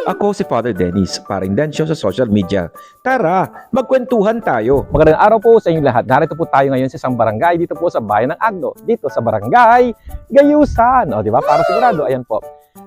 Ako si Father Dennis, paring Densyo sa social media. Tara, magkwentuhan tayo. Magandang araw po sa inyong lahat. Narito po tayo ngayon sa isang barangay dito po sa bayan ng Agno. Dito sa barangay Gayusan. O, di ba? Para sigurado, ayan po.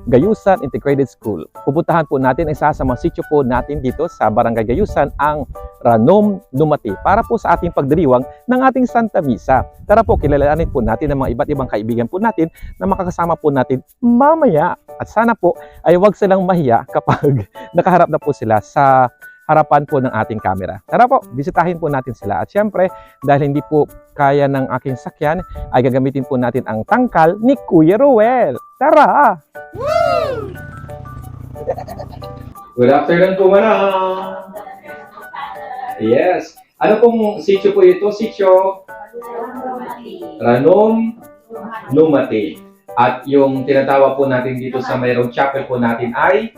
Gayusan Integrated School. Pupuntahan po natin isa sa mga sityo po natin dito sa barangay Gayusan, ang Ranom Numati, para po sa ating pagdiriwang ng ating Santa Misa. Tara po, kilalanin po natin ang mga iba't ibang kaibigan po natin na makakasama po natin mamaya. At sana po ay huwag silang mahiya kapag nakaharap na po sila sa harapan po ng ating camera. Tara po, bisitahin po natin sila. At syempre, dahil hindi po kaya ng aking sakyan, ay gagamitin po natin ang tangkal ni Kuya Ruel. Tara! Good afternoon po, manang! Yes. Ano pong sityo po ito? Sityo Ranom Numati. At yung tinatawag po natin dito sa mayroong chapel po natin ay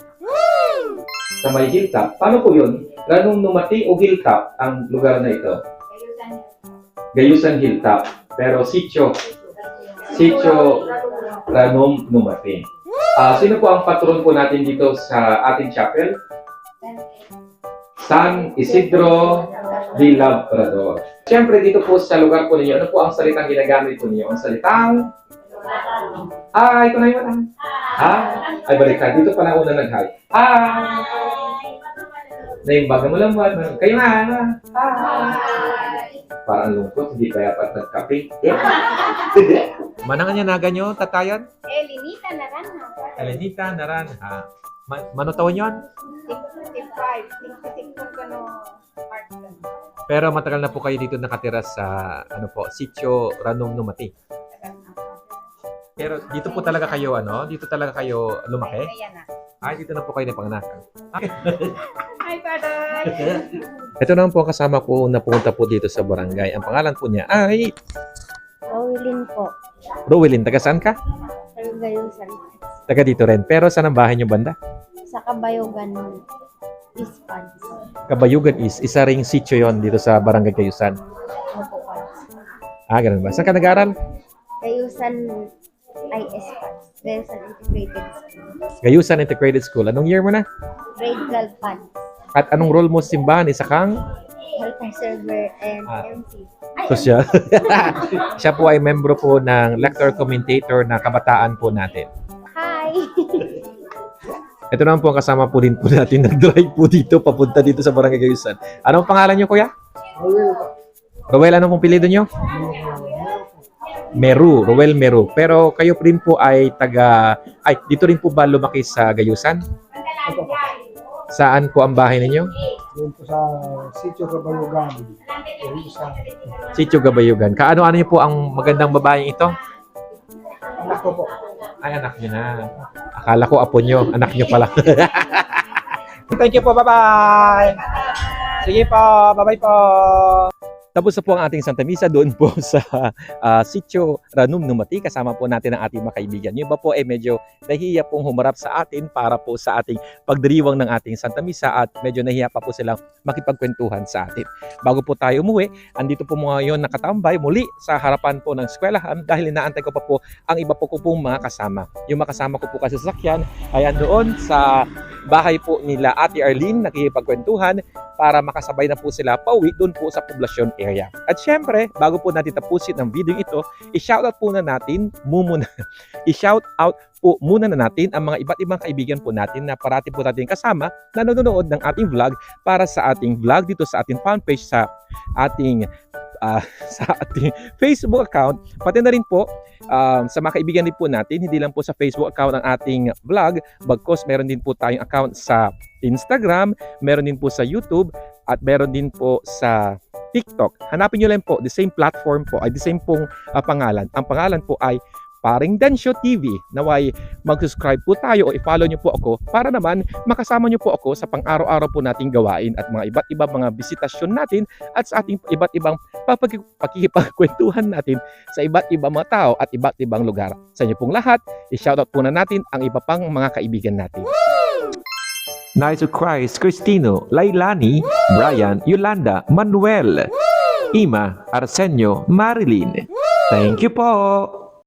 sa may hilltop. Paano po yun? Ranom Numati o hilltop ang lugar na ito? Gayusan Hilltop. Pero sityo Ranom Numati. Sino po ang patron po natin dito sa ating chapel? San Isidro de Labrador. Siyempre dito po sa lugar po ninyo, ano po ang salitang ginagamit po ninyo? Ang salitang ito na yun. Ay balikan. Dito pala una nag-hi. Naimbaga mo lang ba? Kayo na. Parang lungkot, hindi pa yapat nagkape. Manang niya naga nyo, tatayan? Elinita Naranja. Elenita Naranja. Manotawan yun? 65 ko no part. Pero matagal na po kayo dito nakatira sa Sitio Ranom Numati. Pero dito po talaga kayo dito talaga kayo lumaki? Ay, dito na po kayo napanganakan. Hi, Father! Ito naman po ang kasama ko na pumunta po dito sa barangay. Ang pangalan po niya ay Rowlin po. Rowelyn. Taga saan ka? Gayusan. Taga dito rin. Pero saan ang bahay niyo banda? Sa Kabayogan, Ispan. Kabayugan is isa ring sitio yon dito sa barangay Gayusan. Opo, Pads. Ganun ba? Saan ka nag-aaral? Gayusan IS Pads. Gayusan Integrated School. Gayusan Integrated School. Anong year mo na? Grade 12 Pads. At anong role mo sa simbahan? Isa kang? Helper server and MC. So siya po ay membro po ng lector commentator na kabataan po natin. Hi! Ito naman po ang kasama po din po natin nag-drive po dito papunta dito sa Barangay Gayusan. Anong pangalan niyo, kuya? Rowel, anong pong pilido niyo? Meru, Rowel Meru. Pero kayo rin po ay dito rin po ba lumaki sa Gayusan? Saan po ang bahay ninyo? Doon po sa Sitio Gabayugan. Sitio Gabayugan. Kaano-ano niyo po ang magandang babaeng ito? Anak ko po. Ay, anak niyo na. Akala ko apo niyo. Anak niyo pala. Thank you po. Bye-bye. Sige po. Bye-bye po. Tapos na po ang ating Santa Misa doon po sa Sitio Ranom Numati. Kasama po natin ang ating mga kaibigan. Yung iba po medyo nahihiya pong humarap sa atin para po sa ating pagdiriwang ng ating Santa Misa at medyo nahihiya pa po silang makipagkwentuhan sa atin. Bago po tayo umuwi, andito po ngayon nakatambay muli sa harapan po ng eskwelahan dahil inaantay ko pa po ang iba po ko pong mga kasama. Yung makasama ko po kasi sa sakyan ay andoon sa bahay po nila Ate Arlene, nakikipagkwentuhan para makasabay na po sila pauwi doon po sa poblasyon area. At syempre, bago po natin tapusin ang video ito, i-shoutout po muna natin ang mga iba't ibang kaibigan po natin na parati po natin kasama na nanonood ng ating vlog para sa ating vlog dito sa ating fanpage sa ating Facebook account, pati na rin po sa mga kaibigan din po natin, hindi lang po sa Facebook account ang ating vlog, bagkos meron din po tayong account sa Instagram, meron din po sa YouTube, at meron din po sa TikTok. Hanapin nyo lang po, the same platform po, ay the same pong pangalan. Ang pangalan po ay Paring Densyo TV. Naway mag-subscribe po tayo o i-follow nyo po ako para naman makasama nyo po ako sa pang-araw-araw po nating gawain at mga iba't ibang mga bisitasyon natin at sa ating iba't ibang pakikipagkwentuhan natin sa iba't ibang mga tao at iba't ibang lugar. Sa inyo pong lahat, i-shoutout po na natin ang iba pang mga kaibigan natin. Nice Christ, Cristino, Lailani, Brian, Yolanda, Manuel, Ima, Arsenio, Marilyn. Thank you po!